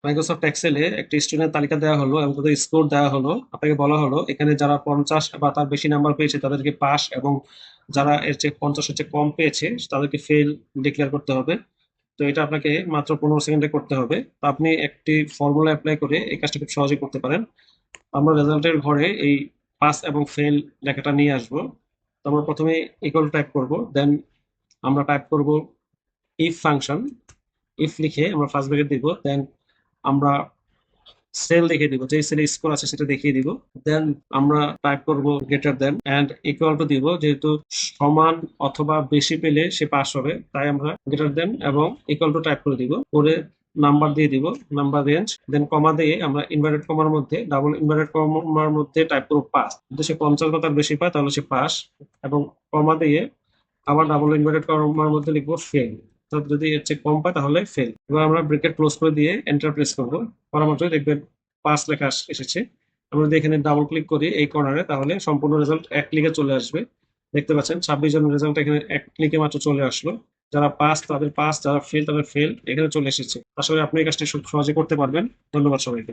Microsoft এক্সেলে একটা student তালিকা দেওয়া হলো এবং তাদের স্কোর দেওয়া হলো। আপনাকে বলা হলো এখানে যারা 50 বা তার বেশি নাম্বার পেয়েছে তাদেরকে পাস, এবং যারা এর চেয়ে 50-এর চেয়ে কম পেয়েছে তাদেরকে ফেল ডিক্লেয়ার করতে হবে। তো এটা আপনাকে মাত্র 15 সেকেন্ডে করতে হবে। তো আপনি একটি ফর্মুলা অ্যাপ্লাই করে এই কাজটা খুব সহজে করতে পারেন। আমরা রেজাল্টের ঘরে এই পাস এবং ফেল লেখাটা নিয়ে আসবো। তো আমরা প্রথমে ইকুয়াল টাইপ করব, দেন আমরা টাইপ করব ইফ ফাংশন। ইফ লিখে আমরা ফার্স্ট ব্র্যাকেট দিব, দেন আমরা সেল দেখিয়ে দিব, যে সেলে স্কোর আছে সেটা দেখিয়ে দিব। দেন আমরা টাইপ করব greater than and equal to দিব, যেহেতু সমান অথবা বেশি পেলে সে পাস হবে, তাই আমরা গ্রেটার দেন এবং ইকুয়াল টু টাইপ করে দিব, করে নাম্বার দিয়ে দিব, নাম্বার রেঞ্জ, দেন কমা দিয়ে আমরা ইনভার্টেড কমার মধ্যে, ডাবল ইনভার্টেড কমার মধ্যে টাইপ করব পাস। যদি সে 50 বা তার বেশি পায় তাহলে সে পাস, এবং কমা দিয়ে আবার ডাবল ইনভার্টেড কমার মধ্যে লিখবো ফেল। তো যদি এর চেয়ে কম পায় তাহলে ফেল। এবার আমরা ব্রেকেট ক্লোজ করে দিয়ে এন্টার প্রেস করবো, করার মাত্রই দেখবেন পাস লেখা এসেছে। আমরা যদি এখানে ডাবল ক্লিক করি এই কর্নারে, তাহলে সম্পূর্ণ রেজাল্ট এক ক্লিকে চলে আসবে। দেখতে পাচ্ছেন 26 জনের রেজাল্ট এখানে এক ক্লিকে মাত্র চলে আসলো। যারা পাস তাদের পাস, যারা ফেল তাদের ফেল এখানে চলে এসেছে। আসলে আপনি এই কাজটি খুব সহজে করতে পারবেন। ধন্যবাদ সবাইকে।